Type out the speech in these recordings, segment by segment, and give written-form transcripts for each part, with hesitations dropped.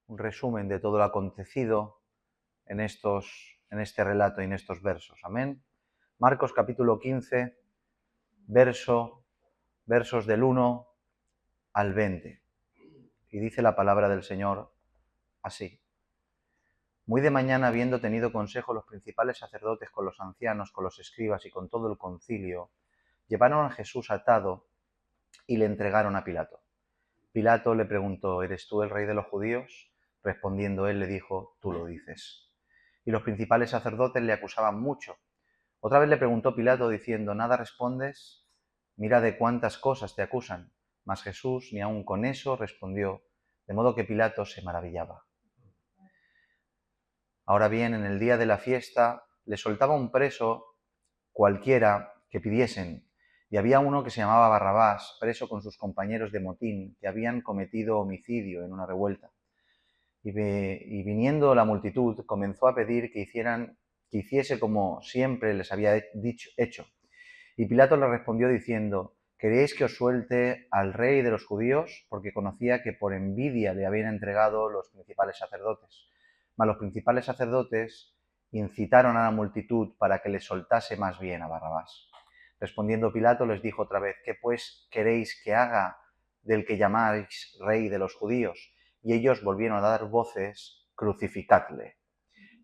un resumen de todo lo acontecido en este relato y en estos versos. Amén. Marcos capítulo 15, versos del 1 al 20. Y dice la palabra del Señor así. Muy de mañana, habiendo tenido consejo los principales sacerdotes con los ancianos, con los escribas y con todo el concilio, llevaron a Jesús atado y le entregaron a Pilato. Pilato le preguntó: ¿Eres tú el rey de los judíos? Respondiendo él le dijo: Tú lo dices. Y los principales sacerdotes le acusaban mucho. Otra vez le preguntó Pilato diciendo: ¿Nada respondes? Mira de cuántas cosas te acusan. Mas Jesús ni aun con eso respondió, de modo que Pilato se maravillaba. Ahora bien, en el día de la fiesta le soltaba un preso cualquiera que pidiesen, y había uno que se llamaba Barrabás, preso con sus compañeros de motín, que habían cometido homicidio en una revuelta. Y viniendo la multitud, comenzó a pedir que hiciese como siempre les había hecho. Y Pilato le respondió diciendo: ¿Queréis que os suelte al rey de los judíos? Porque conocía que por envidia le habían entregado los principales sacerdotes. Mas los principales sacerdotes incitaron a la multitud para que le soltase más bien a Barrabás. Respondiendo Pilato les dijo otra vez: ¿Qué pues queréis que haga del que llamáis rey de los judíos? Y ellos volvieron a dar voces: crucificadle.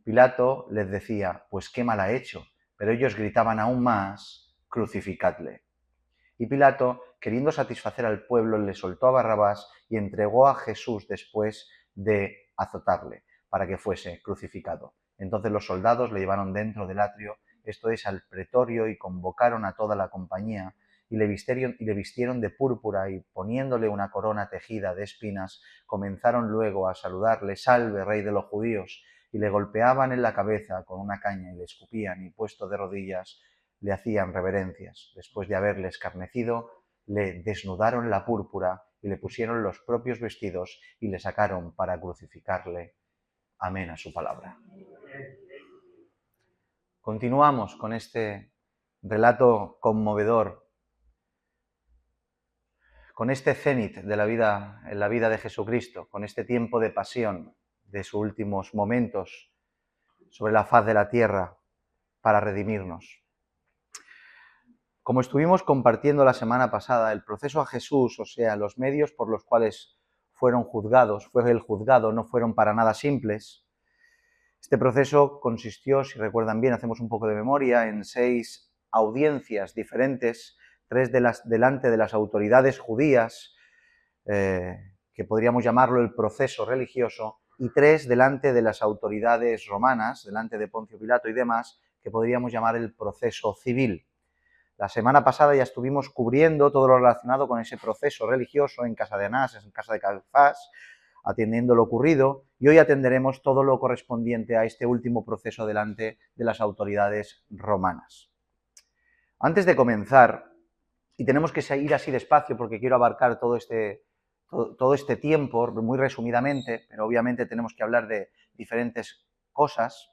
Pilato les decía: pues qué mal ha hecho. Pero ellos gritaban aún más: crucificadle. Y Pilato, queriendo satisfacer al pueblo, le soltó a Barrabás y entregó a Jesús después de azotarle, para que fuese crucificado. Entonces los soldados le llevaron dentro del atrio, esto es, al pretorio, y convocaron a toda la compañía, y le vistieron de púrpura, y poniéndole una corona tejida de espinas, comenzaron luego a saludarle: «Salve, rey de los judíos», y le golpeaban en la cabeza con una caña, y le escupían, y puesto de rodillas, le hacían reverencias. Después de haberle escarnecido, le desnudaron la púrpura y le pusieron los propios vestidos y le sacaron para crucificarle. Amén a su palabra. Continuamos con este relato conmovedor, con este cenit de la vida, en la vida de Jesucristo, con este tiempo de pasión, de sus últimos momentos sobre la faz de la tierra para redimirnos. Como estuvimos compartiendo la semana pasada, el proceso a Jesús, o sea, los medios por los cuales fueron juzgados, fue el juzgado, no fueron para nada simples. Este proceso consistió, si recuerdan bien, hacemos un poco de memoria, en 6 audiencias diferentes, 3 delante de las autoridades judías, que podríamos llamarlo el proceso religioso, y 3 delante de las autoridades romanas, delante de Poncio Pilato y demás, que podríamos llamar el proceso civil. La semana pasada ya estuvimos cubriendo todo lo relacionado con ese proceso religioso en casa de Anás, en casa de Caifás, atendiendo lo ocurrido, y hoy atenderemos todo lo correspondiente a este último proceso delante de las autoridades romanas. Antes de comenzar, y tenemos que seguir así despacio porque quiero abarcar todo este tiempo muy resumidamente, pero obviamente tenemos que hablar de diferentes cosas.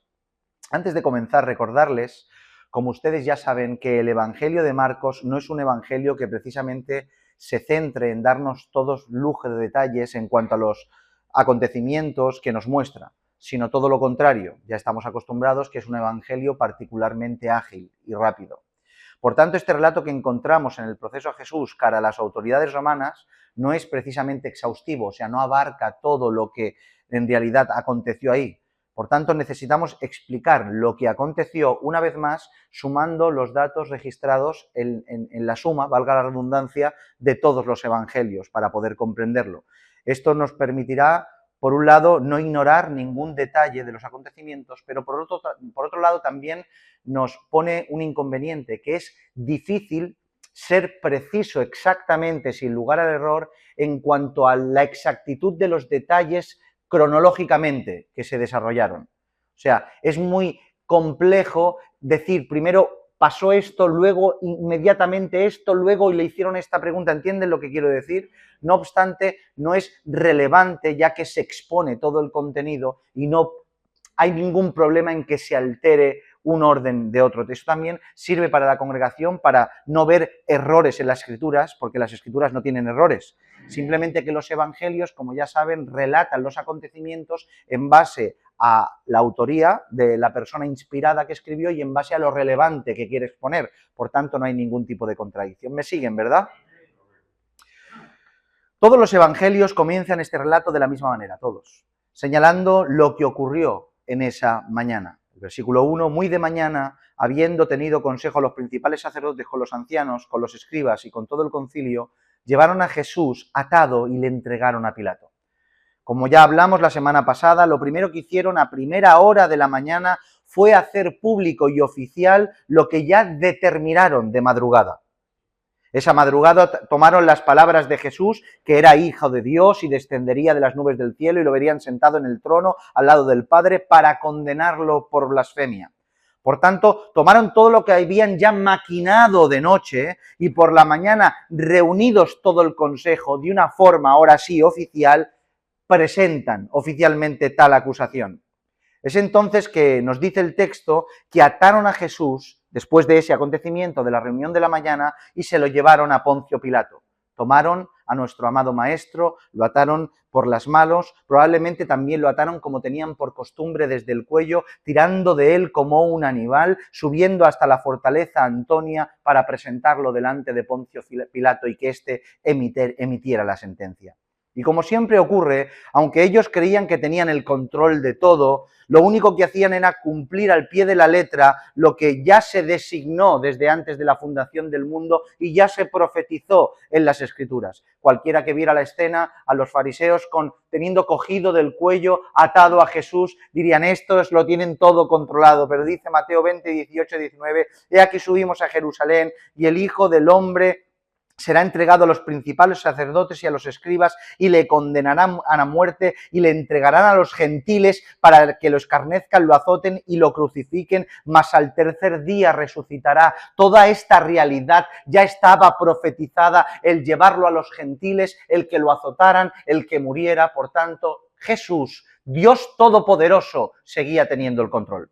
Antes de comenzar, recordarles, como ustedes ya saben, que el Evangelio de Marcos no es un evangelio que precisamente se centre en darnos todos lujo de detalles en cuanto a los acontecimientos que nos muestra, sino todo lo contrario. Ya estamos acostumbrados que es un evangelio particularmente ágil y rápido. Por tanto, este relato que encontramos en el proceso a Jesús cara a las autoridades romanas no es precisamente exhaustivo, o sea, no abarca todo lo que en realidad aconteció ahí. Por tanto, necesitamos explicar lo que aconteció una vez más, sumando los datos registrados en la suma, valga la redundancia, de todos los evangelios para poder comprenderlo. Esto nos permitirá, por un lado, no ignorar ningún detalle de los acontecimientos, pero por otro lado también nos pone un inconveniente, que es difícil ser preciso exactamente, sin lugar al error, en cuanto a la exactitud de los detalles cronológicamente que se desarrollaron. O sea, es muy complejo decir primero pasó esto, luego inmediatamente esto, luego le hicieron esta pregunta. ¿Entienden lo que quiero decir? No obstante, no es relevante ya que se expone todo el contenido y no hay ningún problema en que se altere un orden de otro. Eso también sirve para la congregación para no ver errores en las Escrituras, porque las Escrituras no tienen errores. Simplemente que los evangelios, como ya saben, relatan los acontecimientos en base a la autoría de la persona inspirada que escribió y en base a lo relevante que quiere exponer. Por tanto, no hay ningún tipo de contradicción. ¿Me siguen, verdad? Todos los evangelios comienzan este relato de la misma manera, todos, señalando lo que ocurrió en esa mañana. El versículo 1, muy de mañana, habiendo tenido consejo los principales sacerdotes con los ancianos, con los escribas y con todo el concilio, llevaron a Jesús atado y le entregaron a Pilato. Como ya hablamos la semana pasada, lo primero que hicieron a primera hora de la mañana fue hacer público y oficial lo que ya determinaron de madrugada. Esa madrugada tomaron las palabras de Jesús, que era hijo de Dios y descendería de las nubes del cielo, y lo verían sentado en el trono al lado del Padre para condenarlo por blasfemia. Por tanto, tomaron todo lo que habían ya maquinado de noche y por la mañana, reunidos todo el consejo de una forma ahora sí oficial, presentan oficialmente tal acusación. Es entonces que nos dice el texto que ataron a Jesús después de ese acontecimiento de la reunión de la mañana y se lo llevaron a Poncio Pilato. Tomaron a nuestro amado maestro, lo ataron por las manos, probablemente también lo ataron como tenían por costumbre desde el cuello, tirando de él como un animal, subiendo hasta la fortaleza Antonia para presentarlo delante de Poncio Pilato y que éste emitiera la sentencia. Y como siempre ocurre, aunque ellos creían que tenían el control de todo, lo único que hacían era cumplir al pie de la letra lo que ya se designó desde antes de la fundación del mundo y ya se profetizó en las Escrituras. Cualquiera que viera la escena, a los fariseos teniendo cogido del cuello, atado a Jesús, dirían, estos lo tienen todo controlado. Pero dice Mateo 20, 18, 19, he aquí subimos a Jerusalén y el Hijo del Hombre será entregado a los principales sacerdotes y a los escribas y le condenarán a la muerte y le entregarán a los gentiles para que lo escarnezcan, lo azoten y lo crucifiquen, mas al tercer día resucitará. Toda esta realidad ya estaba profetizada, el llevarlo a los gentiles, el que lo azotaran, el que muriera. Por tanto, Jesús, Dios Todopoderoso, seguía teniendo el control.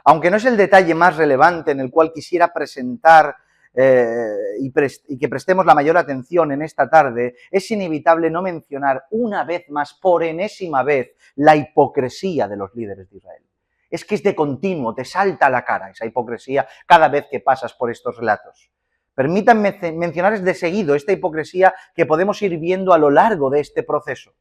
Aunque no es el detalle más relevante en el cual quisiera presentar y que prestemos la mayor atención en esta tarde, es inevitable no mencionar una vez más, por enésima vez, la hipocresía de los líderes de Israel. Es que es de continuo, te salta a la cara esa hipocresía cada vez que pasas por estos relatos. Permítanme mencionarles de seguido esta hipocresía que podemos ir viendo a lo largo de este proceso.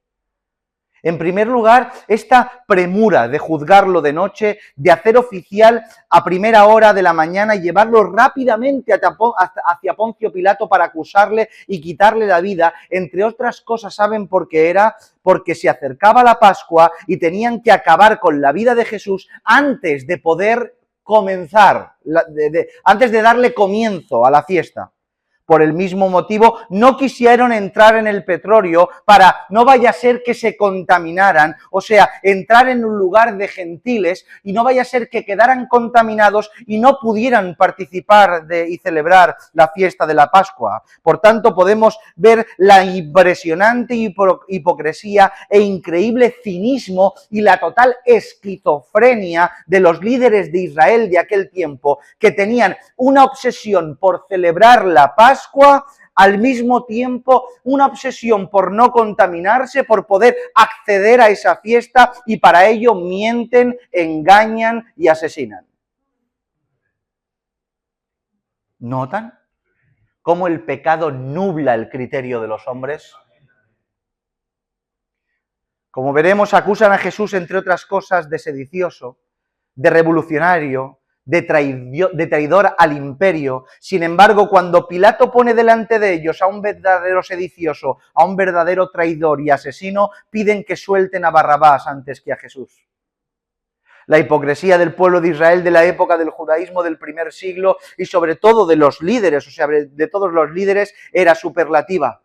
En primer lugar, esta premura de juzgarlo de noche, de hacer oficial a primera hora de la mañana y llevarlo rápidamente hacia Poncio Pilato para acusarle y quitarle la vida, entre otras cosas, ¿saben por qué era? Porque se acercaba la Pascua y tenían que acabar con la vida de Jesús antes de poder comenzar, antes de darle comienzo a la fiesta. Por el mismo motivo, no quisieron entrar en el petróleo para no vaya a ser que se contaminaran, o sea, entrar en un lugar de gentiles y no vaya a ser que quedaran contaminados y no pudieran participar y celebrar la fiesta de la Pascua. Por tanto, podemos ver la impresionante hipocresía e increíble cinismo y la total esquizofrenia de los líderes de Israel de aquel tiempo, que tenían una obsesión por celebrar la Pascua, al mismo tiempo una obsesión por no contaminarse, por poder acceder a esa fiesta, y para ello mienten, engañan y asesinan. ¿Notan cómo el pecado nubla el criterio de los hombres? Como veremos, acusan a Jesús, entre otras cosas, de sedicioso, de revolucionario, de traidor al imperio. Sin embargo, cuando Pilato pone delante de ellos a un verdadero sedicioso, a un verdadero traidor y asesino, piden que suelten a Barrabás antes que a Jesús. La hipocresía del pueblo de Israel de la época del judaísmo del primer siglo y sobre todo de los líderes, o sea, de todos los líderes, era superlativa.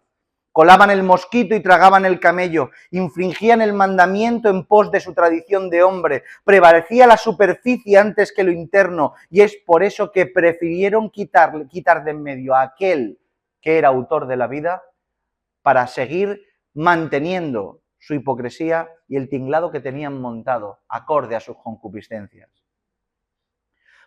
Colaban el mosquito y tragaban el camello, infringían el mandamiento en pos de su tradición de hombre, prevalecía la superficie antes que lo interno, y es por eso que prefirieron quitar de en medio a aquel que era autor de la vida para seguir manteniendo su hipocresía y el tinglado que tenían montado acorde a sus concupiscencias.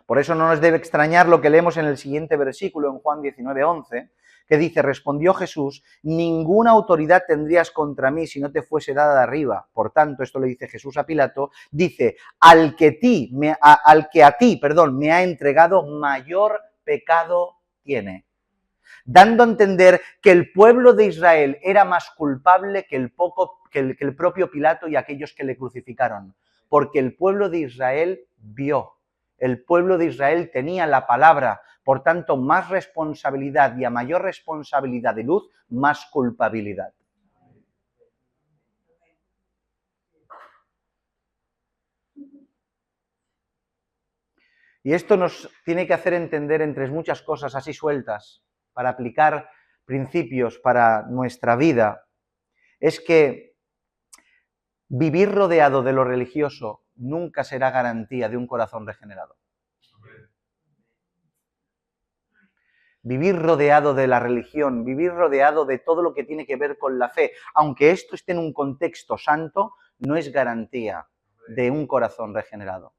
Por eso no nos debe extrañar lo que leemos en el siguiente versículo, en Juan 19:11, que dice, respondió Jesús, ninguna autoridad tendrías contra mí si no te fuese dada de arriba. Por tanto, esto le dice Jesús a Pilato, dice, al que a ti me ha entregado, mayor pecado tiene. Dando a entender que el pueblo de Israel era más culpable que el propio Pilato y aquellos que le crucificaron. Porque el pueblo de Israel vio. El pueblo de Israel tenía la palabra, por tanto, más responsabilidad, y a mayor responsabilidad de luz, más culpabilidad. Y esto nos tiene que hacer entender, entre muchas cosas así sueltas, para aplicar principios para nuestra vida, es que vivir rodeado de lo religioso nunca será garantía de un corazón regenerado. Vivir rodeado de la religión, vivir rodeado de todo lo que tiene que ver con la fe, aunque esto esté en un contexto santo, no es garantía de un corazón regenerado.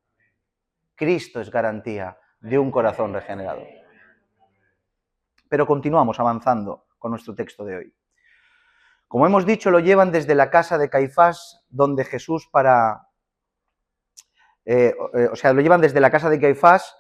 Cristo es garantía de un corazón regenerado. Pero continuamos avanzando con nuestro texto de hoy. Como hemos dicho, lo llevan desde la casa de Caifás, donde Jesús lo llevan desde la casa de Caifás,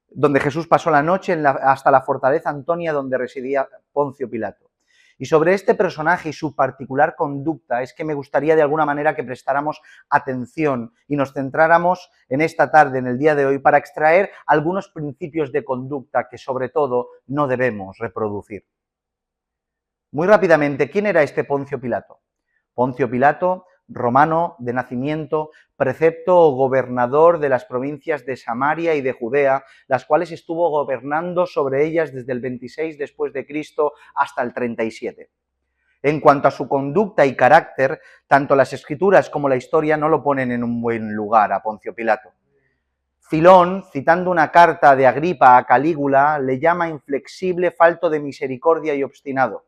donde Jesús pasó la noche, hasta la fortaleza Antonia, donde residía Poncio Pilato. Y sobre este personaje y su particular conducta es que me gustaría de alguna manera que prestáramos atención y nos centráramos en esta tarde, en el día de hoy, para extraer algunos principios de conducta que sobre todo no debemos reproducir. Muy rápidamente, ¿quién era este Poncio Pilato? Poncio Pilato, romano de nacimiento, precepto o gobernador de las provincias de Samaria y de Judea, las cuales estuvo gobernando sobre ellas desde el 26 después de Cristo hasta el 37. En cuanto a su conducta y carácter, tanto las Escrituras como la historia no lo ponen en un buen lugar a Poncio Pilato. Filón, citando una carta de Agripa a Calígula, le llama inflexible, falto de misericordia y obstinado.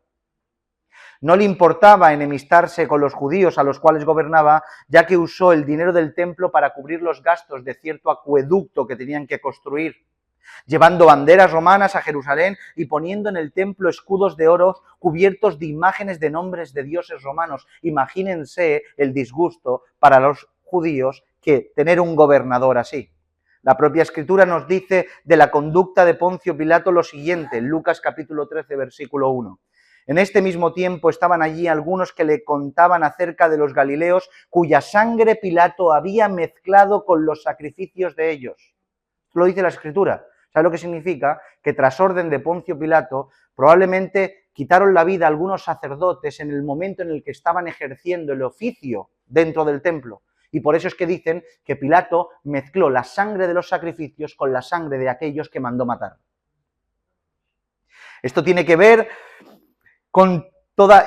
No le importaba enemistarse con los judíos a los cuales gobernaba, ya que usó el dinero del templo para cubrir los gastos de cierto acueducto que tenían que construir, llevando banderas romanas a Jerusalén y poniendo en el templo escudos de oro cubiertos de imágenes de nombres de dioses romanos. Imagínense el disgusto para los judíos que tener un gobernador así. La propia Escritura nos dice de la conducta de Poncio Pilato lo siguiente, en Lucas capítulo 13, versículo 1. En este mismo tiempo estaban allí algunos que le contaban acerca de los galileos cuya sangre Pilato había mezclado con los sacrificios de ellos. Esto lo dice la Escritura. ¿Sabe lo que significa? Que tras orden de Poncio Pilato probablemente quitaron la vida a algunos sacerdotes en el momento en el que estaban ejerciendo el oficio dentro del templo. Y por eso es que dicen que Pilato mezcló la sangre de los sacrificios con la sangre de aquellos que mandó matar. Esto tiene que ver con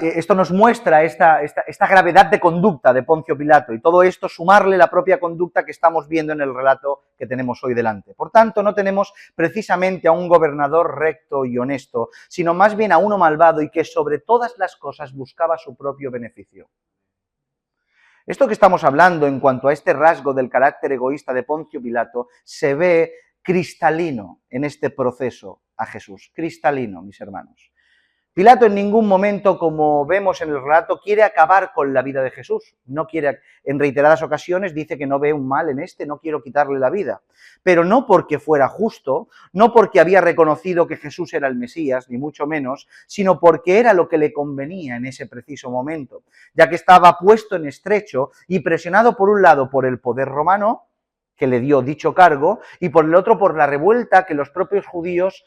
esto nos muestra esta gravedad de conducta de Poncio Pilato y todo esto sumarle la propia conducta que estamos viendo en el relato que tenemos hoy delante. Por tanto, no tenemos precisamente a un gobernador recto y honesto, sino más bien a uno malvado y que sobre todas las cosas buscaba su propio beneficio. Esto que estamos hablando en cuanto a este rasgo del carácter egoísta de Poncio Pilato se ve cristalino en este proceso a Jesús, cristalino, mis hermanos. Pilato en ningún momento, como vemos en el relato, quiere acabar con la vida de Jesús. No quiere, en reiteradas ocasiones dice que no ve un mal en no quiero quitarle la vida. Pero no porque fuera justo, no porque había reconocido que Jesús era el Mesías, ni mucho menos, sino porque era lo que le convenía en ese preciso momento, ya que estaba puesto en estrecho y presionado por un lado por el poder romano, que le dio dicho cargo, y por el otro por la revuelta que los propios judíos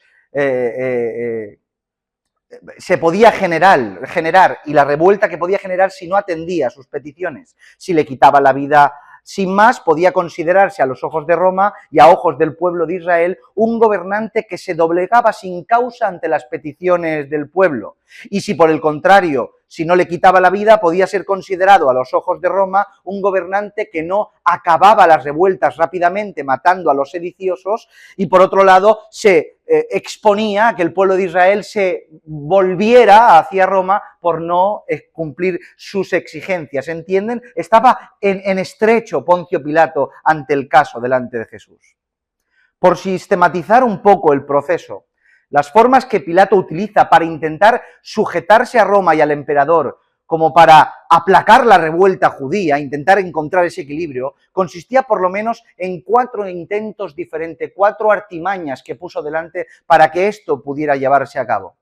se podía generar y la revuelta que podía generar si no atendía a sus peticiones, si le quitaba la vida sin más, podía considerarse a los ojos de Roma y a ojos del pueblo de Israel un gobernante que se doblegaba sin causa ante las peticiones del pueblo. Y si por el contrario, si no le quitaba la vida, podía ser considerado a los ojos de Roma un gobernante que no acababa las revueltas rápidamente matando a los sediciosos y por otro lado se exponía a que el pueblo de Israel se volviera hacia Roma por no cumplir sus exigencias. ¿Entienden? Estaba en estrecho Poncio Pilato ante el caso delante de Jesús. Por sistematizar un poco el proceso, las formas que Pilato utiliza para intentar sujetarse a Roma y al emperador, como para aplacar la revuelta judía, intentar encontrar ese equilibrio, consistía por lo menos en 4 intentos diferentes, 4 artimañas que puso delante para que esto pudiera llevarse a cabo.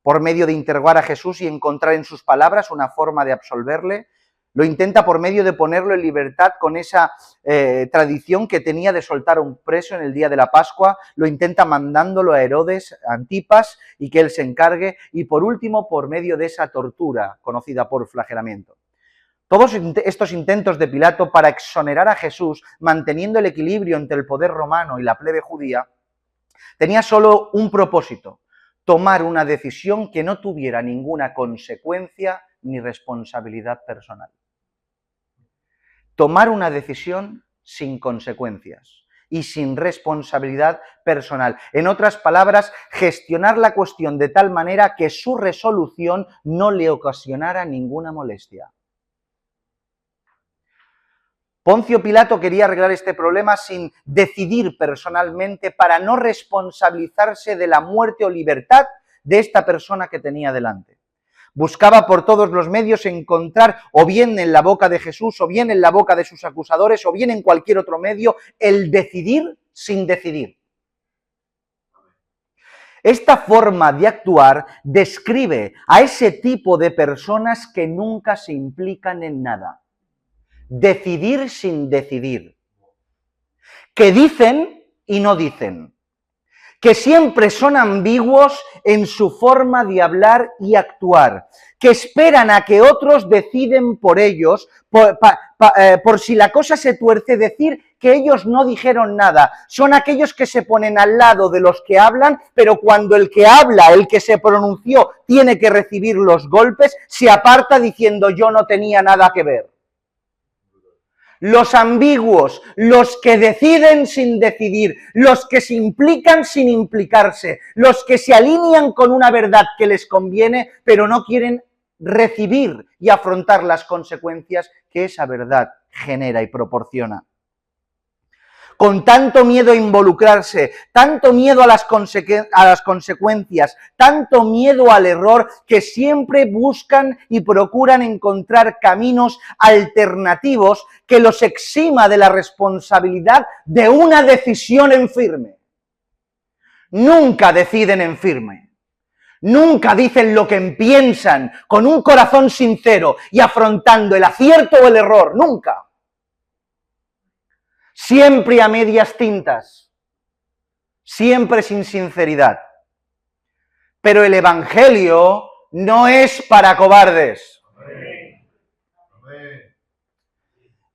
Por medio de interrogar a Jesús y encontrar en sus palabras una forma de absolverle, lo intenta por medio de ponerlo en libertad con esa tradición que tenía de soltar a un preso en el día de la Pascua, lo intenta mandándolo a Herodes, a Antipas, y que él se encargue, y por último por medio de esa tortura conocida por flagelamiento. Todos estos intentos de Pilato para exonerar a Jesús, manteniendo el equilibrio entre el poder romano y la plebe judía, tenía solo un propósito: tomar una decisión que no tuviera ninguna consecuencia ni responsabilidad personal. Tomar una decisión sin consecuencias y sin responsabilidad personal. En otras palabras, gestionar la cuestión de tal manera que su resolución no le ocasionara ninguna molestia. Poncio Pilato quería arreglar este problema sin decidir personalmente para no responsabilizarse de la muerte o libertad de esta persona que tenía delante. Buscaba por todos los medios encontrar, o bien en la boca de Jesús, o bien en la boca de sus acusadores, o bien en cualquier otro medio, el decidir sin decidir. Esta forma de actuar describe a ese tipo de personas que nunca se implican en nada. Decidir sin decidir. Que dicen y no dicen. Que siempre son ambiguos en su forma de hablar y actuar, que esperan a que otros deciden por ellos, por si la cosa se tuerce, decir que ellos no dijeron nada. Son aquellos que se ponen al lado de los que hablan, pero cuando el que habla, el que se pronunció, tiene que recibir los golpes, se aparta diciendo yo no tenía nada que ver. Los ambiguos, los que deciden sin decidir, los que se implican sin implicarse, los que se alinean con una verdad que les conviene, pero no quieren recibir y afrontar las consecuencias que esa verdad genera y proporciona. Con tanto miedo a involucrarse, tanto miedo a las consecuencias, tanto miedo al error, que siempre buscan y procuran encontrar caminos alternativos que los exima de la responsabilidad de una decisión en firme. Nunca deciden en firme. Nunca dicen lo que piensan con un corazón sincero y afrontando el acierto o el error. Nunca. Siempre a medias tintas, siempre sin sinceridad. Pero el Evangelio no es para cobardes.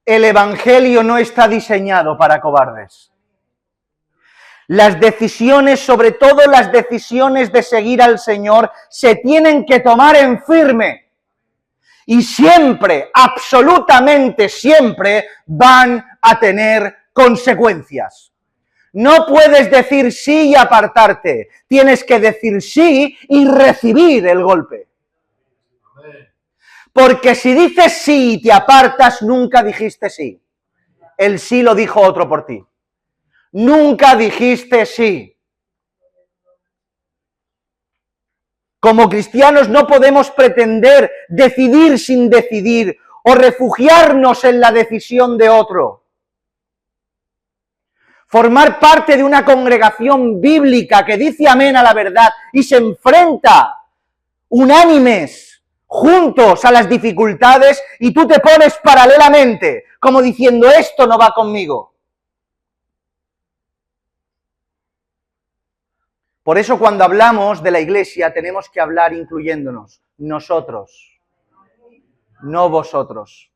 El Evangelio no está diseñado para cobardes. Las decisiones, sobre todo las decisiones de seguir al Señor, se tienen que tomar en firme. Y siempre, absolutamente siempre, van a tener consecuencias. No puedes decir sí y apartarte. Tienes que decir sí y recibir el golpe. Porque si dices sí y te apartas, nunca dijiste sí. El sí lo dijo otro por ti. Nunca dijiste sí. Como cristianos no podemos pretender decidir sin decidir o refugiarnos en la decisión de otro. Formar parte de una congregación bíblica que dice amén a la verdad y se enfrenta unánimes, juntos a las dificultades, y tú te pones paralelamente, como diciendo esto no va conmigo. Por eso cuando hablamos de la Iglesia tenemos que hablar incluyéndonos. Nosotros, no vosotros.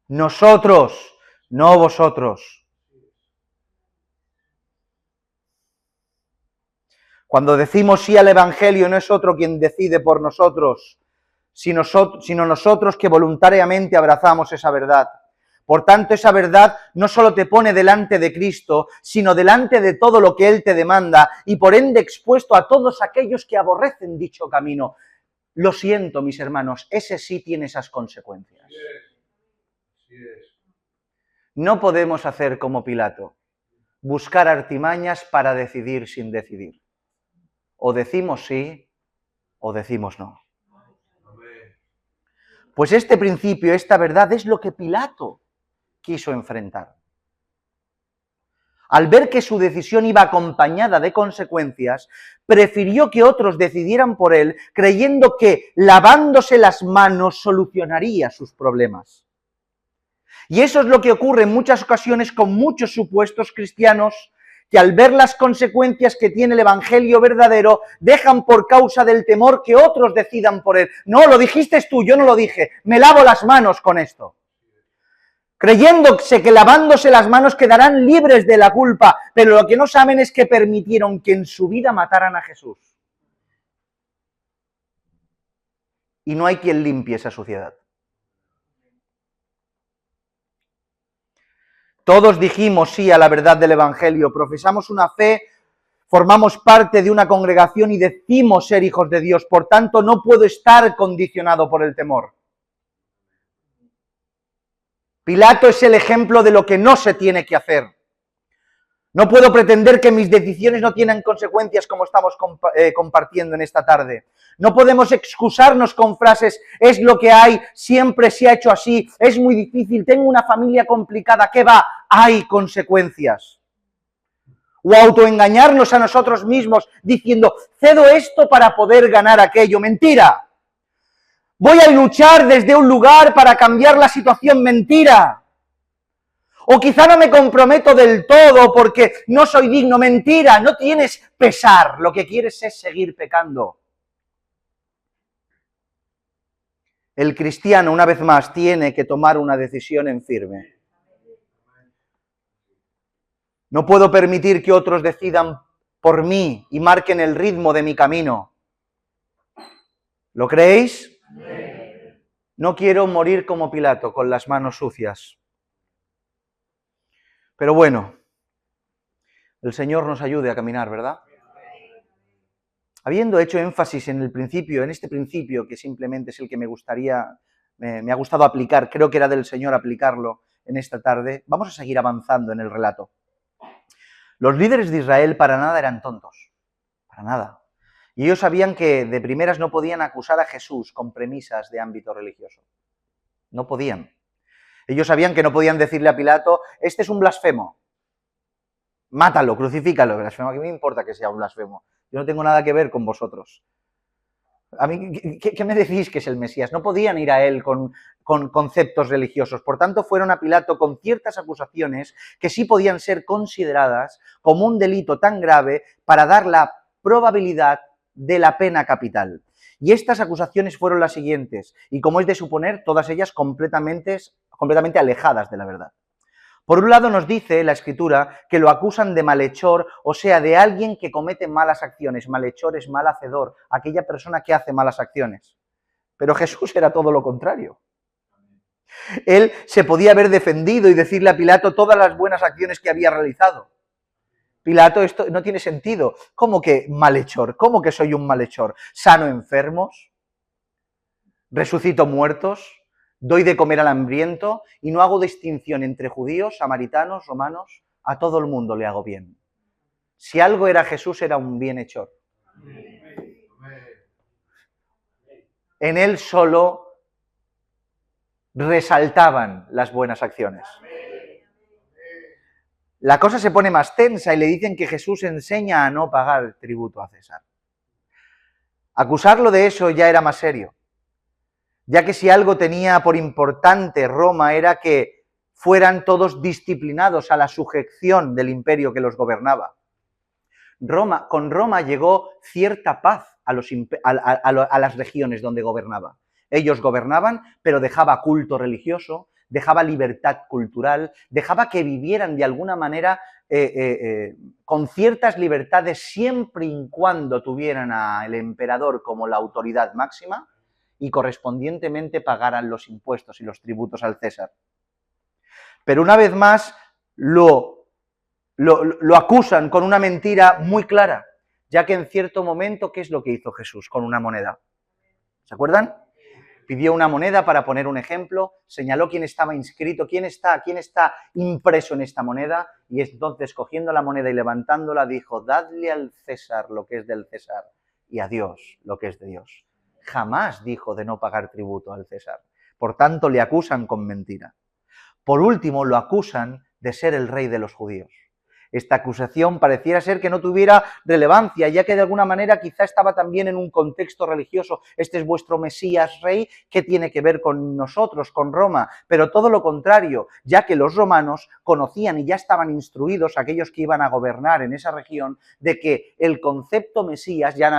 Nosotros, no vosotros. Cuando decimos sí al Evangelio no es otro quien decide por nosotros, sino nosotros que voluntariamente abrazamos esa verdad. Por tanto, esa verdad no solo te pone delante de Cristo, sino delante de todo lo que Él te demanda y por ende expuesto a todos aquellos que aborrecen dicho camino. Lo siento, mis hermanos, ese sí tiene esas consecuencias. No podemos hacer como Pilato, buscar artimañas para decidir sin decidir. O decimos sí o decimos no. Pues este principio, esta verdad es lo que Pilato quiso enfrentar. Al ver que su decisión iba acompañada de consecuencias, prefirió que otros decidieran por él, creyendo que lavándose las manos solucionaría sus problemas. Y eso es lo que ocurre en muchas ocasiones con muchos supuestos cristianos que al ver las consecuencias que tiene el evangelio verdadero, dejan por causa del temor que otros decidan por él. No, lo dijiste tú, yo no lo dije, me lavo las manos con esto. Creyéndose que lavándose las manos quedarán libres de la culpa, pero lo que no saben es que permitieron que en su vida mataran a Jesús. Y no hay quien limpie esa suciedad. Todos dijimos sí a la verdad del Evangelio, profesamos una fe, formamos parte de una congregación y decimos ser hijos de Dios, por tanto no puedo estar condicionado por el temor. Pilato es el ejemplo de lo que no se tiene que hacer. No puedo pretender que mis decisiones no tienen consecuencias como estamos compartiendo en esta tarde. No podemos excusarnos con frases, es lo que hay, siempre se ha hecho así, es muy difícil, tengo una familia complicada, ¿qué va? Hay consecuencias. O autoengañarnos a nosotros mismos diciendo, cedo esto para poder ganar aquello. Mentira. Voy a luchar desde un lugar para cambiar la situación. Mentira. O quizá no me comprometo del todo porque no soy digno. Mentira. No tienes pesar. Lo que quieres es seguir pecando. El cristiano, una vez más, tiene que tomar una decisión en firme. No puedo permitir que otros decidan por mí y marquen el ritmo de mi camino. ¿Lo creéis? No quiero morir como Pilato, con las manos sucias. Pero bueno, el Señor nos ayude a caminar, ¿verdad? Habiendo hecho énfasis en el principio, en este principio, que simplemente es el que me ha gustado aplicar, creo que era del Señor aplicarlo en esta tarde, vamos a seguir avanzando en el relato. Los líderes de Israel para nada eran tontos, para nada. Y ellos sabían que de primeras no podían acusar a Jesús con premisas de ámbito religioso. No podían. Ellos sabían que no podían decirle a Pilato, este es un blasfemo. Mátalo, crucifícalo. Blasfemo, ¿a qué me importa que sea un blasfemo? Yo no tengo nada que ver con vosotros. ¿A mí qué me decís que es el Mesías? No podían ir a él con conceptos religiosos. Por tanto, fueron a Pilato con ciertas acusaciones que sí podían ser consideradas como un delito tan grave para dar la probabilidad de la pena capital. Y estas acusaciones fueron las siguientes, y como es de suponer, todas ellas completamente alejadas de la verdad. Por un lado nos dice la Escritura que lo acusan de malhechor, o sea, de alguien que comete malas acciones. Malhechor es mal hacedor, aquella persona que hace malas acciones. Pero Jesús era todo lo contrario. Él se podía haber defendido y decirle a Pilato todas las buenas acciones que había realizado. Pilato, esto no tiene sentido. ¿Cómo que malhechor? ¿Cómo que soy un malhechor? ¿Sano enfermos? ¿Resucito muertos? ¿Doy de comer al hambriento? Y no hago distinción entre judíos, samaritanos, romanos. A todo el mundo le hago bien. Si algo era Jesús, era un bienhechor. En él solo resaltaban las buenas acciones. La cosa se pone más tensa y le dicen que Jesús enseña a no pagar tributo a César. Acusarlo de eso ya era más serio, ya que si algo tenía por importante Roma era que fueran todos disciplinados a la sujeción del imperio que los gobernaba. Con Roma llegó cierta paz a las regiones donde gobernaba. Ellos gobernaban, pero dejaba culto religioso, dejaba libertad cultural, dejaba que vivieran de alguna manera con ciertas libertades siempre y cuando tuvieran al emperador como la autoridad máxima y correspondientemente pagaran los impuestos y los tributos al César. Pero una vez más lo acusan con una mentira muy clara, ya que en cierto momento, ¿qué es lo que hizo Jesús con una moneda? ¿Se acuerdan? Pidió una moneda para poner un ejemplo, señaló quién estaba inscrito, quién está impreso en esta moneda, y entonces cogiendo la moneda y levantándola dijo, dadle al César lo que es del César y a Dios lo que es de Dios. Jamás dijo de no pagar tributo al César. Por tanto, le acusan con mentira. Por último, lo acusan de ser el rey de los judíos. Esta acusación pareciera ser que no tuviera relevancia, ya que de alguna manera quizá estaba también en un contexto religioso. Este es vuestro Mesías rey, ¿qué tiene que ver con nosotros, con Roma? Pero todo lo contrario, ya que los romanos conocían y ya estaban instruidos, aquellos que iban a gobernar en esa región, de que el concepto Mesías, ya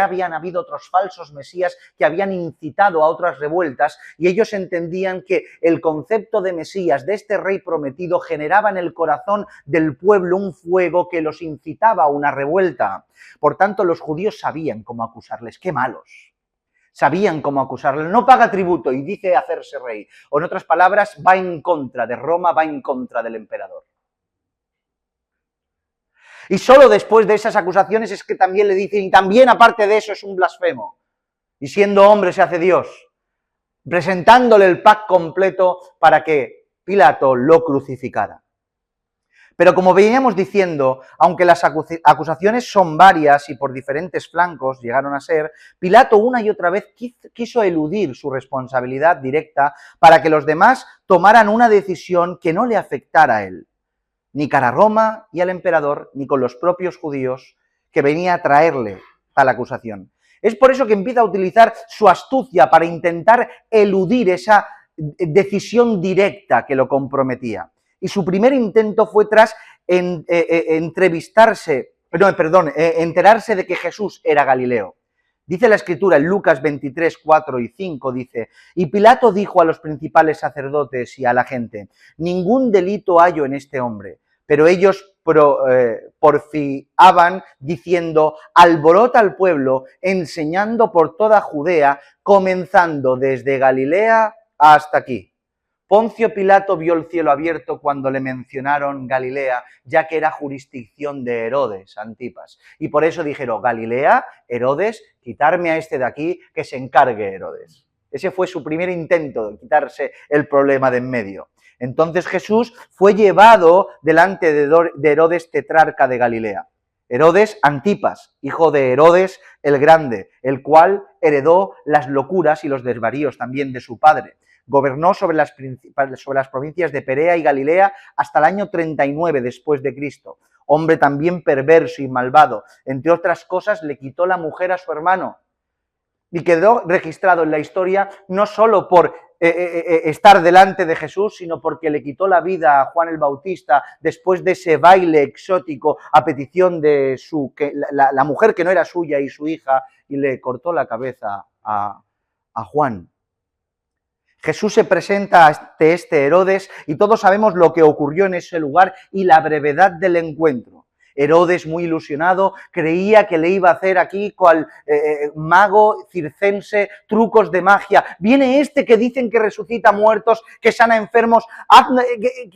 habían habido otros falsos Mesías que habían incitado a otras revueltas, y ellos entendían que el concepto de Mesías, de este rey prometido, generaba en el corazón del pueblo un fuego que los incitaba a una revuelta. Por tanto, los judíos sabían cómo acusarles. ¡Qué malos! Sabían cómo acusarles. No paga tributo y dice hacerse rey. O en otras palabras, va en contra de Roma, va en contra del emperador. Y solo después de esas acusaciones es que también le dicen, y también aparte de eso es un blasfemo. Y siendo hombre se hace Dios, presentándole el pack completo para que Pilato lo crucificara. Pero como veníamos diciendo, aunque las acusaciones son varias y por diferentes flancos llegaron a ser, Pilato una y otra vez quiso eludir su responsabilidad directa para que los demás tomaran una decisión que no le afectara a él, ni cara a Roma y al emperador, ni con los propios judíos que venía a traerle tal acusación. Es por eso que empieza a utilizar su astucia para intentar eludir esa decisión directa que lo comprometía. Y su primer intento fue tras enterarse de que Jesús era Galileo. Dice la Escritura en Lucas 23, 4 y 5, dice, y Pilato dijo a los principales sacerdotes y a la gente, ningún delito hallo en este hombre, pero ellos porfiaban diciendo, alborota al pueblo, enseñando por toda Judea, comenzando desde Galilea hasta aquí. Poncio Pilato vio el cielo abierto cuando le mencionaron Galilea, ya que era jurisdicción de Herodes, Antipas. Y por eso dijeron, Galilea, Herodes, quitarme a este de aquí, que se encargue Herodes. Ese fue su primer intento, de quitarse el problema de en medio. Entonces Jesús fue llevado delante de Herodes, tetrarca de Galilea. Herodes Antipas, hijo de Herodes el Grande, el cual heredó las locuras y los desvaríos también de su padre. Gobernó sobre las provincias de Perea y Galilea hasta el año 39 después de Cristo. Hombre también perverso y malvado. Entre otras cosas, le quitó la mujer a su hermano. Y quedó registrado en la historia no solo por estar delante de Jesús, sino porque le quitó la vida a Juan el Bautista después de ese baile exótico a petición de la mujer que no era suya y su hija, y le cortó la cabeza a Juan. Jesús se presenta ante este Herodes y todos sabemos lo que ocurrió en ese lugar y la brevedad del encuentro. Herodes, muy ilusionado, creía que le iba a hacer aquí cual mago circense trucos de magia. Viene este que dicen que resucita muertos, que sana enfermos.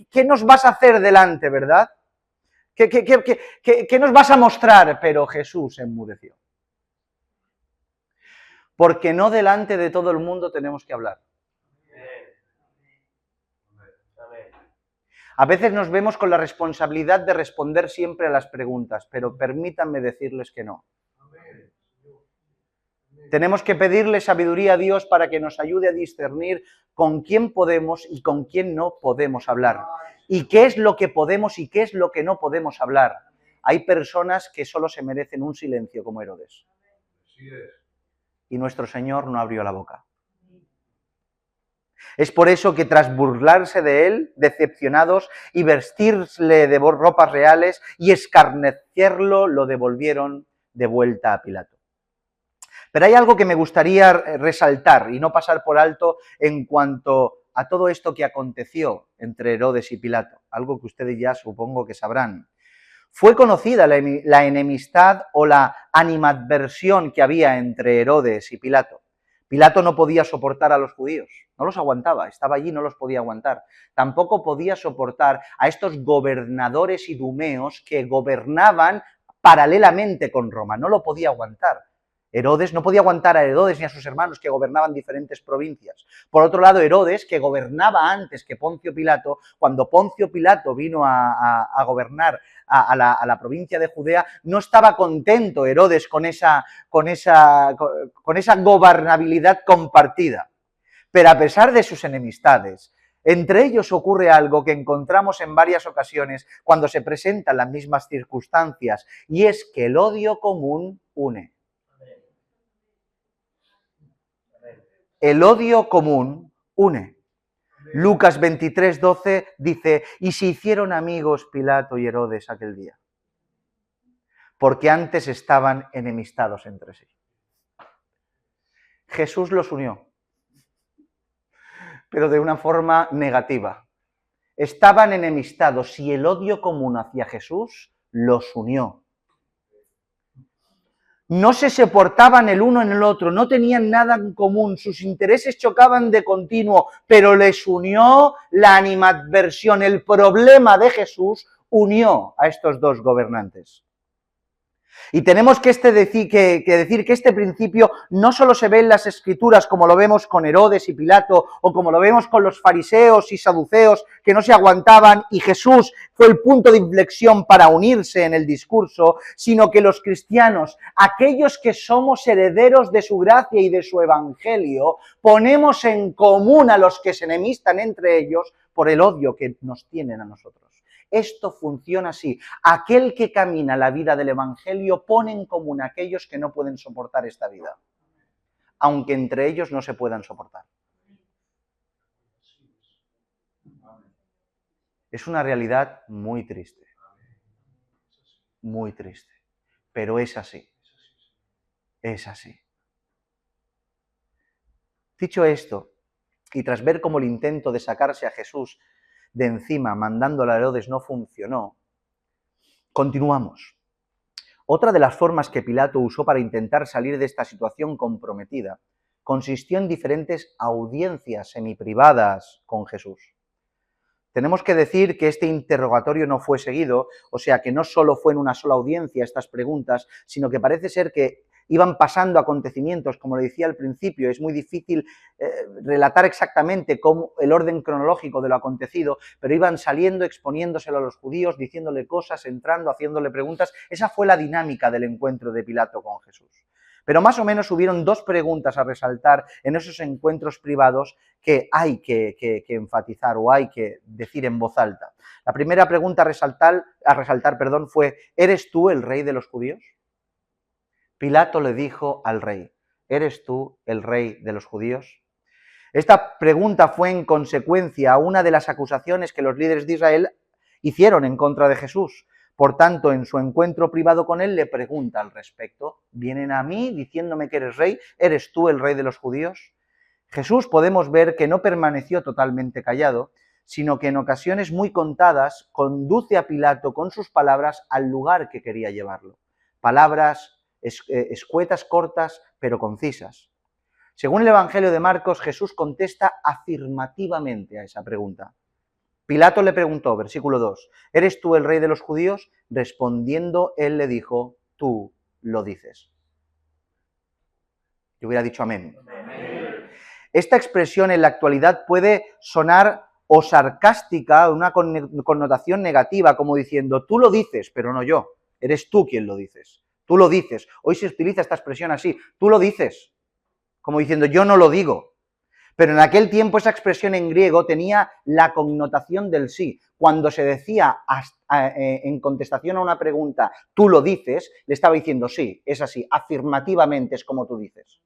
¿Qué nos vas a hacer delante, verdad? ¿Qué nos vas a mostrar? Pero Jesús enmudeció. Porque no delante de todo el mundo tenemos que hablar. A veces nos vemos con la responsabilidad de responder siempre a las preguntas, pero permítanme decirles que no. Tenemos que pedirle sabiduría a Dios para que nos ayude a discernir con quién podemos y con quién no podemos hablar. Y qué es lo que podemos y qué es lo que no podemos hablar. Hay personas que solo se merecen un silencio como Herodes. Y nuestro Señor no abrió la boca. Es por eso que tras burlarse de él, decepcionados, y vestirle de ropas reales y escarnecerlo, lo devolvieron de vuelta a Pilato. Pero hay algo que me gustaría resaltar y no pasar por alto en cuanto a todo esto que aconteció entre Herodes y Pilato, algo que ustedes ya supongo que sabrán. Fue conocida la enemistad o la animadversión que había entre Herodes y Pilato. Pilato no podía soportar a los judíos, no los aguantaba, estaba allí, no los podía aguantar. Tampoco podía soportar a estos gobernadores idumeos que gobernaban paralelamente con Roma, no lo podía aguantar. Herodes no podía aguantar a Herodes ni a sus hermanos que gobernaban diferentes provincias. Por otro lado, Herodes, que gobernaba antes que Poncio Pilato, cuando Poncio Pilato vino a gobernar a la provincia de Judea, no estaba contento Herodes con esa gobernabilidad compartida. Pero a pesar de sus enemistades, entre ellos ocurre algo que encontramos en varias ocasiones cuando se presentan las mismas circunstancias, y es que el odio común une. El odio común une. Lucas 23:12 dice, y se hicieron amigos Pilato y Herodes aquel día, porque antes estaban enemistados entre sí. Jesús los unió, pero de una forma negativa. Estaban enemistados y el odio común hacia Jesús los unió. No se soportaban el uno en el otro, no tenían nada en común, sus intereses chocaban de continuo, pero les unió la animadversión. El problema de Jesús unió a estos dos gobernantes. Y tenemos que decir que este principio no solo se ve en las Escrituras, como lo vemos con Herodes y Pilato, o como lo vemos con los fariseos y saduceos que no se aguantaban, y Jesús fue el punto de inflexión para unirse en el discurso, sino que los cristianos, aquellos que somos herederos de su gracia y de su evangelio, ponemos en común a los que se enemistan entre ellos por el odio que nos tienen a nosotros. Esto funciona así. Aquel que camina la vida del Evangelio pone en común a aquellos que no pueden soportar esta vida, aunque entre ellos no se puedan soportar. Es una realidad muy triste, pero es así. Es así. Dicho esto, y tras ver cómo el intento de sacarse a Jesús de encima, mandándole a Herodes, no funcionó, continuamos. Otra de las formas que Pilato usó para intentar salir de esta situación comprometida consistió en diferentes audiencias semiprivadas con Jesús. Tenemos que decir que este interrogatorio no fue seguido, o sea que no solo fue en una sola audiencia estas preguntas, sino que parece ser que iban pasando acontecimientos, como le decía al principio, es muy difícil relatar exactamente cómo el orden cronológico de lo acontecido, pero iban saliendo, exponiéndoselo a los judíos, diciéndole cosas, entrando, haciéndole preguntas. Esa fue la dinámica del encuentro de Pilato con Jesús. Pero más o menos hubieron dos preguntas a resaltar en esos encuentros privados que hay que enfatizar o hay que decir en voz alta. La primera pregunta a resaltar, fue, ¿eres tú el rey de los judíos? Pilato le dijo al rey, ¿eres tú el rey de los judíos? Esta pregunta fue en consecuencia a una de las acusaciones que los líderes de Israel hicieron en contra de Jesús. Por tanto, en su encuentro privado con él, le pregunta al respecto, ¿vienen a mí diciéndome que eres rey? ¿Eres tú el rey de los judíos? Jesús podemos ver que no permaneció totalmente callado, sino que en ocasiones muy contadas conduce a Pilato con sus palabras al lugar que quería llevarlo. Palabras escuetas, cortas, pero concisas. Según el Evangelio de Marcos, Jesús contesta afirmativamente a esa pregunta. Pilato le preguntó, versículo 2, ¿eres tú el rey de los judíos? Respondiendo, él le dijo, tú lo dices. Yo hubiera dicho amén. Esta expresión en la actualidad puede sonar o sarcástica, una connotación negativa, como diciendo, tú lo dices, pero no yo, eres tú quien lo dices. Tú lo dices. Hoy se utiliza esta expresión así. Tú lo dices. Como diciendo, yo no lo digo. Pero en aquel tiempo esa expresión en griego tenía la connotación del sí. Cuando se decía en contestación a una pregunta, tú lo dices, le estaba diciendo sí, es así, afirmativamente es como tú dices.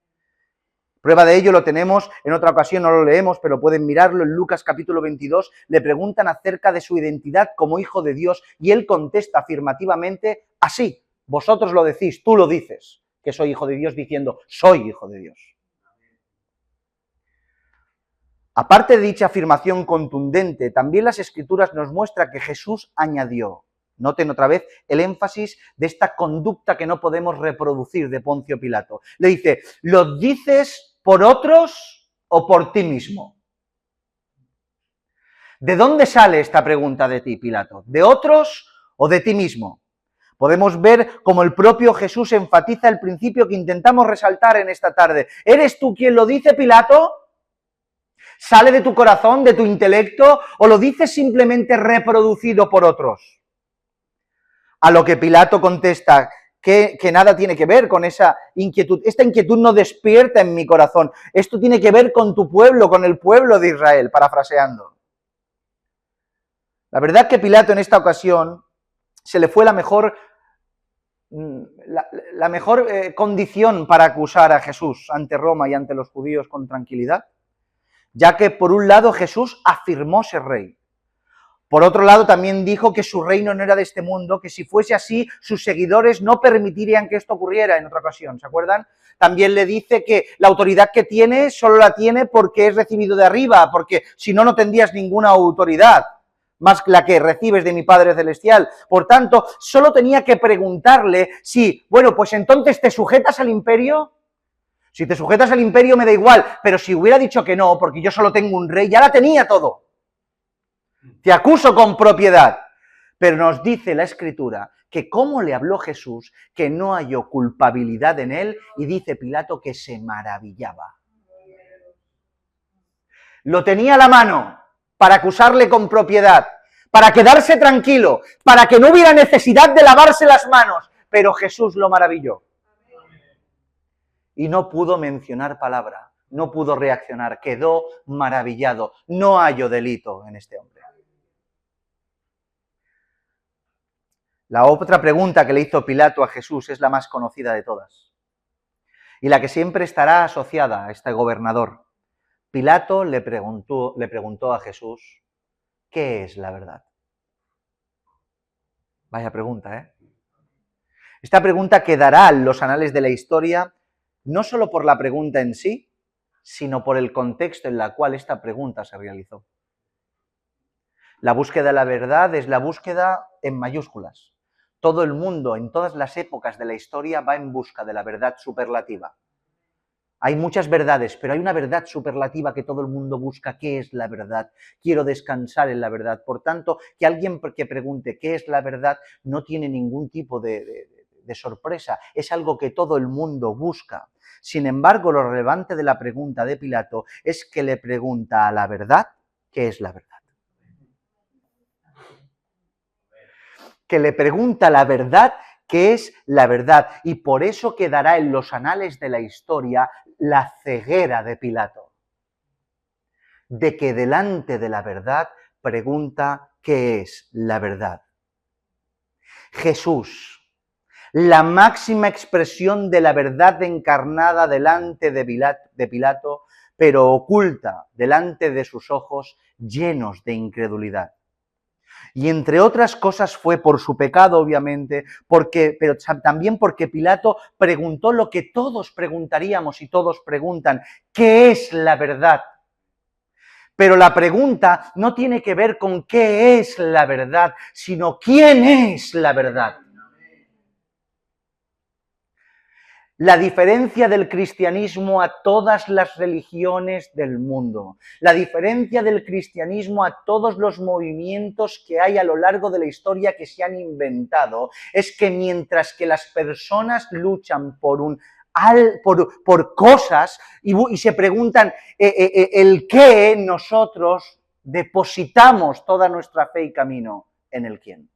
Prueba de ello lo tenemos, en otra ocasión no lo leemos, pero pueden mirarlo, en Lucas capítulo 22, le preguntan acerca de su identidad como hijo de Dios y él contesta afirmativamente así. Vosotros lo decís, tú lo dices, que soy hijo de Dios, diciendo, soy hijo de Dios. Aparte de dicha afirmación contundente, también las Escrituras nos muestran que Jesús añadió, noten otra vez el énfasis de esta conducta que no podemos reproducir de Poncio Pilato. Le dice, ¿lo dices por otros o por ti mismo? ¿De dónde sale esta pregunta de ti, Pilato? ¿De otros o de ti mismo? Podemos ver cómo el propio Jesús enfatiza el principio que intentamos resaltar en esta tarde. ¿Eres tú quien lo dice, Pilato? ¿Sale de tu corazón, de tu intelecto, o lo dices simplemente reproducido por otros? A lo que Pilato contesta que nada tiene que ver con esa inquietud. Esta inquietud no despierta en mi corazón. Esto tiene que ver con tu pueblo, con el pueblo de Israel, parafraseando. La verdad es que Pilato en esta ocasión se le fue la mejor condición para acusar a Jesús ante Roma y ante los judíos con tranquilidad, ya que por un lado Jesús afirmó ser rey. Por otro lado, también dijo que su reino no era de este mundo, que si fuese así, sus seguidores no permitirían que esto ocurriera en otra ocasión, ¿se acuerdan? También le dice que la autoridad que tiene solo la tiene porque es recibido de arriba, porque si no, no tendrías ninguna autoridad, más la que recibes de mi Padre Celestial. Por tanto, solo tenía que preguntarle si, bueno, pues entonces, ¿te sujetas al imperio? Si te sujetas al imperio me da igual, pero si hubiera dicho que no, porque yo solo tengo un rey, ya la tenía todo. Te acuso con propiedad. Pero nos dice la Escritura que cómo le habló Jesús, que no halló culpabilidad en él, y dice Pilato que se maravillaba. Lo tenía a la mano para acusarle con propiedad, para quedarse tranquilo, para que no hubiera necesidad de lavarse las manos, pero Jesús lo maravilló. Y no pudo mencionar palabra, no pudo reaccionar, quedó maravillado. No halló delito en este hombre. La otra pregunta que le hizo Pilato a Jesús es la más conocida de todas y la que siempre estará asociada a este gobernador. Pilato le preguntó a Jesús, ¿qué es la verdad? Vaya pregunta, ¿eh? Esta pregunta quedará en los anales de la historia no solo por la pregunta en sí, sino por el contexto en el cual esta pregunta se realizó. La búsqueda de la verdad es la búsqueda en mayúsculas. Todo el mundo, en todas las épocas de la historia, va en busca de la verdad superlativa. Hay muchas verdades, pero hay una verdad superlativa que todo el mundo busca. ¿Qué es la verdad? Quiero descansar en la verdad. Por tanto, que alguien que pregunte qué es la verdad no tiene ningún tipo de sorpresa. Es algo que todo el mundo busca. Sin embargo, lo relevante de la pregunta de Pilato es que le pregunta a la verdad qué es la verdad. Que le pregunta la verdad, qué es la verdad, y por eso quedará en los anales de la historia la ceguera de Pilato, de que delante de la verdad pregunta qué es la verdad. Jesús, la máxima expresión de la verdad encarnada delante de Pilato, pero oculta delante de sus ojos llenos de incredulidad. Y entre otras cosas fue por su pecado, obviamente, pero también porque Pilato preguntó lo que todos preguntaríamos y todos preguntan, ¿qué es la verdad? Pero la pregunta no tiene que ver con qué es la verdad, sino quién es la verdad. La diferencia del cristianismo a todas las religiones del mundo, la diferencia del cristianismo a todos los movimientos que hay a lo largo de la historia que se han inventado, es que mientras que las personas luchan por cosas y se preguntan el qué, nosotros depositamos toda nuestra fe y camino en el quién.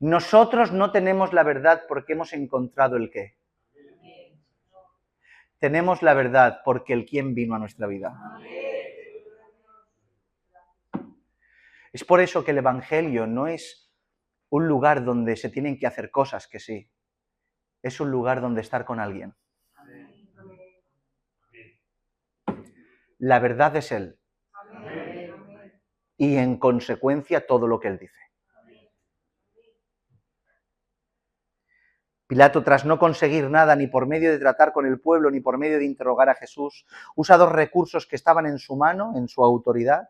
Nosotros no tenemos la verdad porque hemos encontrado el qué. Tenemos la verdad porque el quién vino a nuestra vida. Es por eso que el Evangelio no es un lugar donde se tienen que hacer cosas que sí. Es un lugar donde estar con alguien. La verdad es Él. Y en consecuencia todo lo que Él dice. Pilato, tras no conseguir nada ni por medio de tratar con el pueblo ni por medio de interrogar a Jesús, usa dos recursos que estaban en su mano, en su autoridad,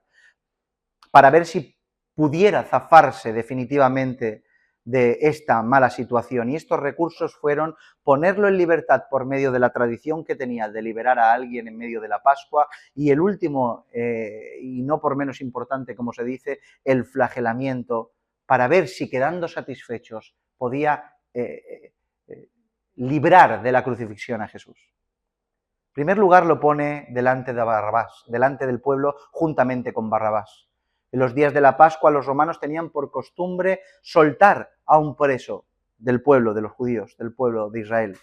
para ver si pudiera zafarse definitivamente de esta mala situación. Y estos recursos fueron ponerlo en libertad por medio de la tradición que tenía de liberar a alguien en medio de la Pascua, y el último, y no por menos importante, como se dice, el flagelamiento, para ver si quedando satisfechos podía librar de la crucifixión a Jesús. En primer lugar lo pone delante de Barrabás, delante del pueblo, juntamente con Barrabás. En los días de la Pascua los romanos tenían por costumbre soltar a un preso del pueblo, de los judíos, del pueblo de Israel.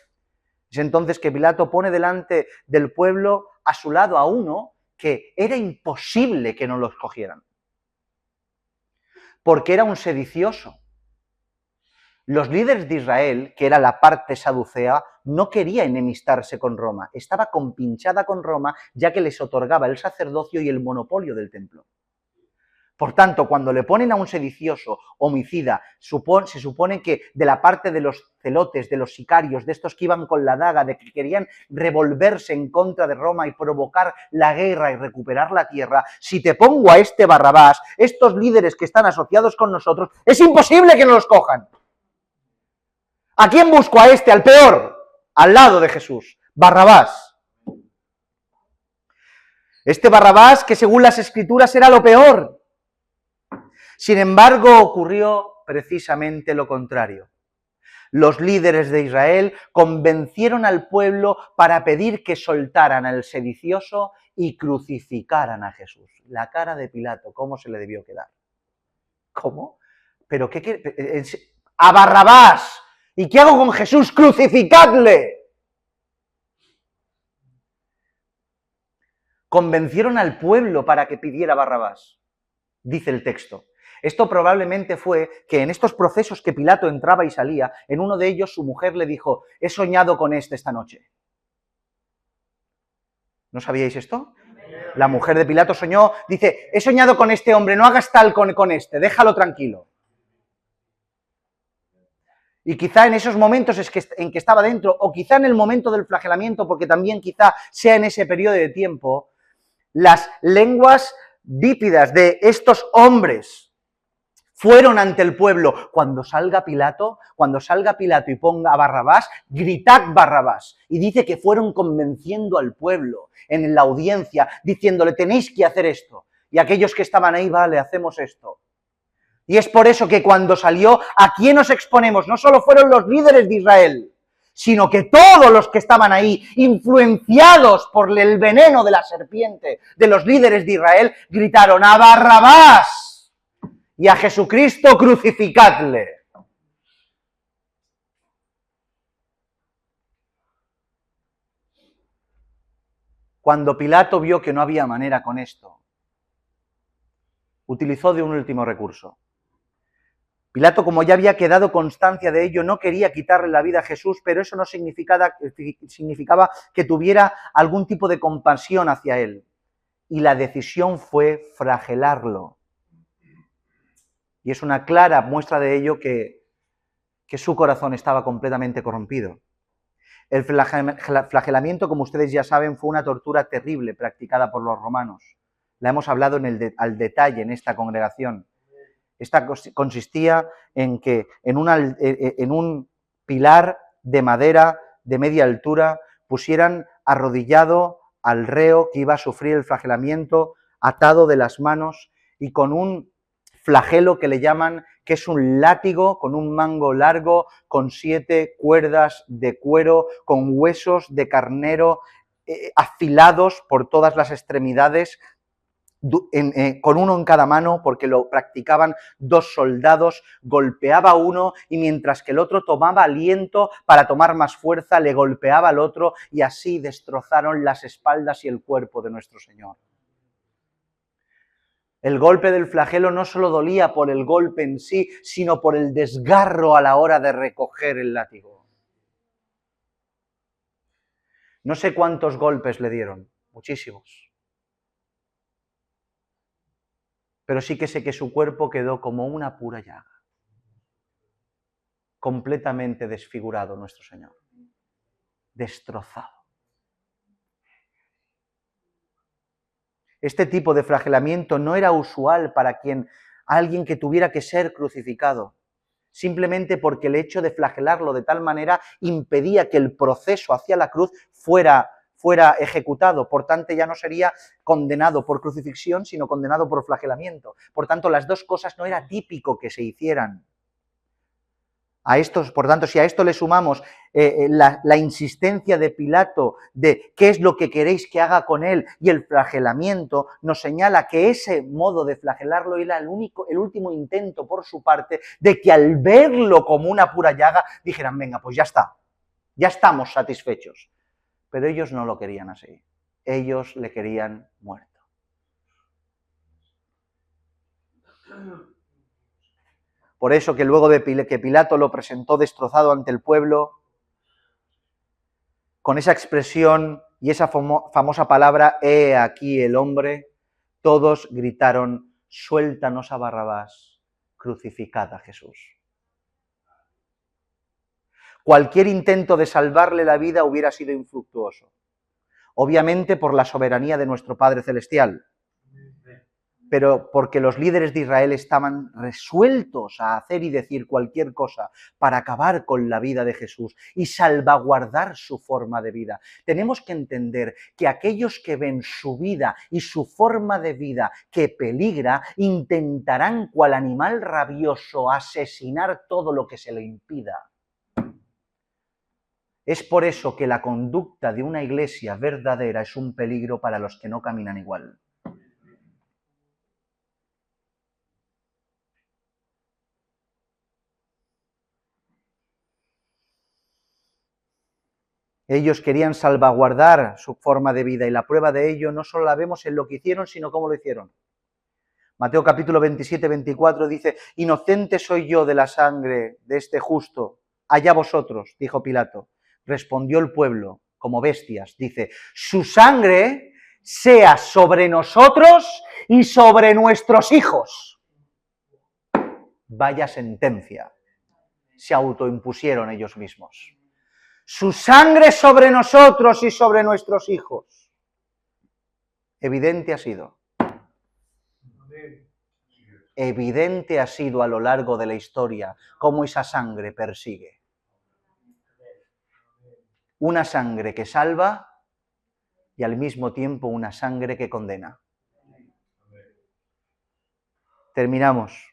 Es entonces que Pilato pone delante del pueblo a su lado a uno que era imposible que no lo escogieran, porque era un sedicioso. Los líderes de Israel, que era la parte saducea, no quería enemistarse con Roma, estaba compinchada con Roma, ya que les otorgaba el sacerdocio y el monopolio del templo. Por tanto, cuando le ponen a un sedicioso, homicida, se supone que de la parte de los celotes, de los sicarios, de estos que iban con la daga, de que querían revolverse en contra de Roma y provocar la guerra y recuperar la tierra, si te pongo a este Barrabás, estos líderes que están asociados con nosotros, es imposible que no los cojan. ¿A quién busco? A este, al peor, al lado de Jesús, Barrabás. Este Barrabás que según las Escrituras era lo peor. Sin embargo, ocurrió precisamente lo contrario. Los líderes de Israel convencieron al pueblo para pedir que soltaran al sedicioso y crucificaran a Jesús. La cara de Pilato, ¿cómo se le debió quedar? ¿Cómo? ¿Pero qué? ¡A Barrabás! ¿Y qué hago con Jesús? ¡Crucificadle! Convencieron al pueblo para que pidiera Barrabás, dice el texto. Esto probablemente fue que en estos procesos que Pilato entraba y salía, en uno de ellos su mujer le dijo, he soñado con este esta noche. ¿No sabíais esto? La mujer de Pilato soñó, dice, he soñado con este hombre, no hagas tal con este, déjalo tranquilo. Y quizá en esos momentos en que estaba dentro, o quizá en el momento del flagelamiento, porque también quizá sea en ese periodo de tiempo, las lenguas vípidas de estos hombres fueron ante el pueblo. Cuando salga Pilato y ponga a Barrabás, gritad Barrabás. Y dice que fueron convenciendo al pueblo en la audiencia, diciéndole, tenéis que hacer esto. Y aquellos que estaban ahí, vale, hacemos esto. Y es por eso que cuando salió, ¿a quién nos exponemos? No solo fueron los líderes de Israel, sino que todos los que estaban ahí, influenciados por el veneno de la serpiente de los líderes de Israel, gritaron, ¡a Barrabás! Y a Jesucristo crucificadle. Cuando Pilato vio que no había manera con esto, utilizó de un último recurso. Pilato, como ya había quedado constancia de ello, no quería quitarle la vida a Jesús, pero eso no significaba que tuviera algún tipo de compasión hacia él. Y la decisión fue flagelarlo. Y es una clara muestra de ello que su corazón estaba completamente corrompido. El flagelamiento, como ustedes ya saben, fue una tortura terrible practicada por los romanos. La hemos hablado al detalle en esta congregación. Esta consistía en que en un pilar de madera de media altura pusieran arrodillado al reo que iba a sufrir el flagelamiento, atado de las manos y con un flagelo que le llaman, que es un látigo con un mango largo, con 7 cuerdas de cuero, con huesos de carnero afilados por todas las extremidades, con uno en cada mano, porque lo practicaban 2 soldados, golpeaba a uno y mientras que el otro tomaba aliento para tomar más fuerza, le golpeaba al otro y así destrozaron las espaldas y el cuerpo de nuestro Señor. El golpe del flagelo no solo dolía por el golpe en sí, sino por el desgarro a la hora de recoger el látigo. No sé cuántos golpes le dieron, muchísimos. Pero sí que sé que su cuerpo quedó como una pura llaga. Completamente desfigurado nuestro Señor. Destrozado. Este tipo de flagelamiento no era usual para alguien que tuviera que ser crucificado. simplemente porque el hecho de flagelarlo de tal manera impedía que el proceso hacia la cruz fuera ejecutado. Por tanto, ya no sería condenado por crucifixión, sino condenado por flagelamiento. Por tanto, las dos cosas no era típico que se hicieran. Por tanto, si a esto le sumamos la insistencia de Pilato de qué es lo que queréis que haga con él y el flagelamiento, nos señala que ese modo de flagelarlo era el último intento por su parte de que al verlo como una pura llaga dijeran, venga, pues ya está, ya estamos satisfechos. Pero ellos no lo querían así, ellos le querían muerto. Por eso que luego de que Pilato lo presentó destrozado ante el pueblo, con esa expresión y esa famosa palabra, he aquí el hombre, todos gritaron, suéltanos a Barrabás, crucificad a Jesús. Cualquier intento de salvarle la vida hubiera sido infructuoso, obviamente por la soberanía de nuestro Padre Celestial, pero porque los líderes de Israel estaban resueltos a hacer y decir cualquier cosa para acabar con la vida de Jesús y salvaguardar su forma de vida. Tenemos que entender que aquellos que ven su vida y su forma de vida que peligra, intentarán cual animal rabioso asesinar todo lo que se le impida. Es por eso que la conducta de una iglesia verdadera es un peligro para los que no caminan igual. Ellos querían salvaguardar su forma de vida y la prueba de ello no solo la vemos en lo que hicieron, sino cómo lo hicieron. Mateo capítulo 27, 24 dice, inocente soy yo de la sangre de este justo, allá vosotros, dijo Pilato. Respondió el pueblo, como bestias, dice, su sangre sea sobre nosotros y sobre nuestros hijos. Vaya sentencia, se autoimpusieron ellos mismos. Su sangre sobre nosotros y sobre nuestros hijos. Evidente ha sido. Evidente ha sido a lo largo de la historia cómo esa sangre persigue. Una sangre que salva y al mismo tiempo una sangre que condena. Terminamos.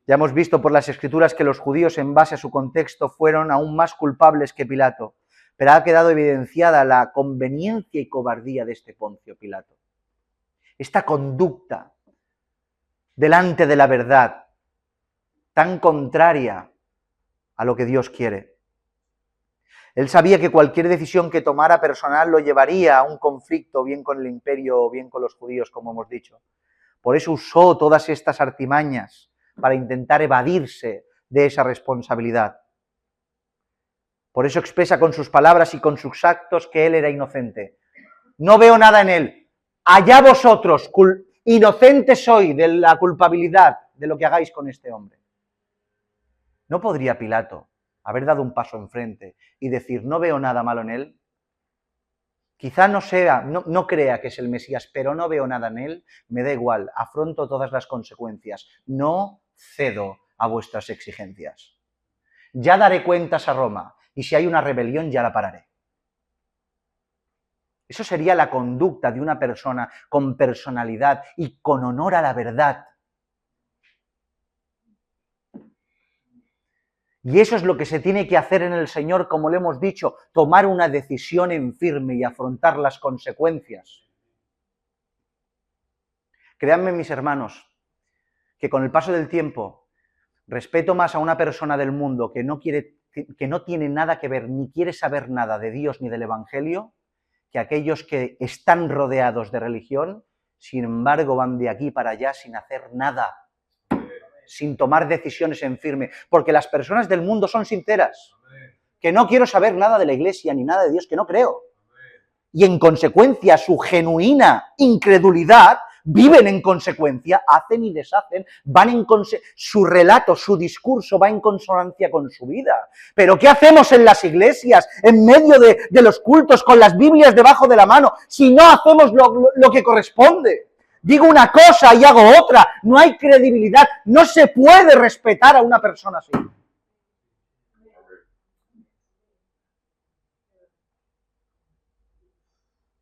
Ya hemos visto por las Escrituras que los judíos, en base a su contexto, fueron aún más culpables que Pilato, pero ha quedado evidenciada la conveniencia y cobardía de este Poncio Pilato. Esta conducta delante de la verdad, tan contraria a lo que Dios quiere. Él sabía que cualquier decisión que tomara personal lo llevaría a un conflicto, bien con el imperio o bien con los judíos, como hemos dicho. Por eso usó todas estas artimañas para intentar evadirse de esa responsabilidad. Por eso expresa con sus palabras y con sus actos que él era inocente. No veo nada en él. Allá vosotros, inocente soy de la culpabilidad de lo que hagáis con este hombre. ¿No podría Pilato haber dado un paso enfrente y decir, no veo nada malo en él? Quizá no crea que es el Mesías, pero no veo nada en él, me da igual, afronto todas las consecuencias, no cedo a vuestras exigencias. Ya daré cuentas a Roma, y si hay una rebelión ya la pararé. Eso sería la conducta de una persona con personalidad y con honor a la verdad. Y eso es lo que se tiene que hacer en el Señor, como le hemos dicho, tomar una decisión en firme y afrontar las consecuencias. Créanme, mis hermanos, que con el paso del tiempo respeto más a una persona del mundo que no tiene nada que ver ni quiere saber nada de Dios ni del Evangelio, que aquellos que están rodeados de religión, sin embargo van de aquí para allá sin hacer nada, sin tomar decisiones en firme, porque las personas del mundo son sinceras, que no quiero saber nada de la Iglesia ni nada de Dios, que no creo. Y en consecuencia su genuina incredulidad, viven en consecuencia, hacen y deshacen, su relato, su discurso va en consonancia con su vida. Pero ¿qué hacemos en las iglesias, en medio de los cultos, con las Biblias debajo de la mano, si no hacemos lo que corresponde? Digo una cosa y hago otra. No hay credibilidad. No se puede respetar a una persona así.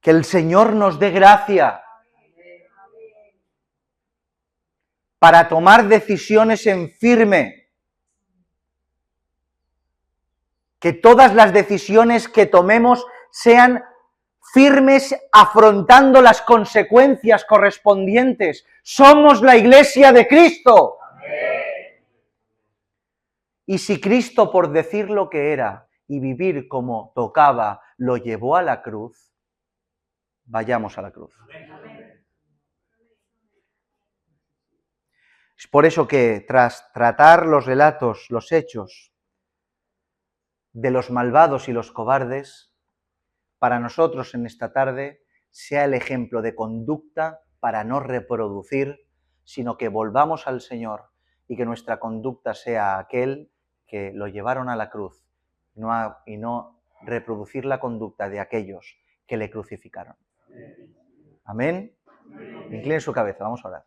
Que el Señor nos dé gracia para tomar decisiones en firme. Que todas las decisiones que tomemos sean firmes afrontando las consecuencias correspondientes. Somos la Iglesia de Cristo. Amén. Y si Cristo, por decir lo que era y vivir como tocaba, lo llevó a la cruz, vayamos a la cruz. Amén. Es por eso que tras tratar los relatos, los hechos de los malvados y los cobardes, para nosotros en esta tarde sea el ejemplo de conducta para no reproducir, sino que volvamos al Señor y que nuestra conducta sea aquel que lo llevaron a la cruz y no reproducir la conducta de aquellos que le crucificaron. Amén. Incline su cabeza, vamos a orar.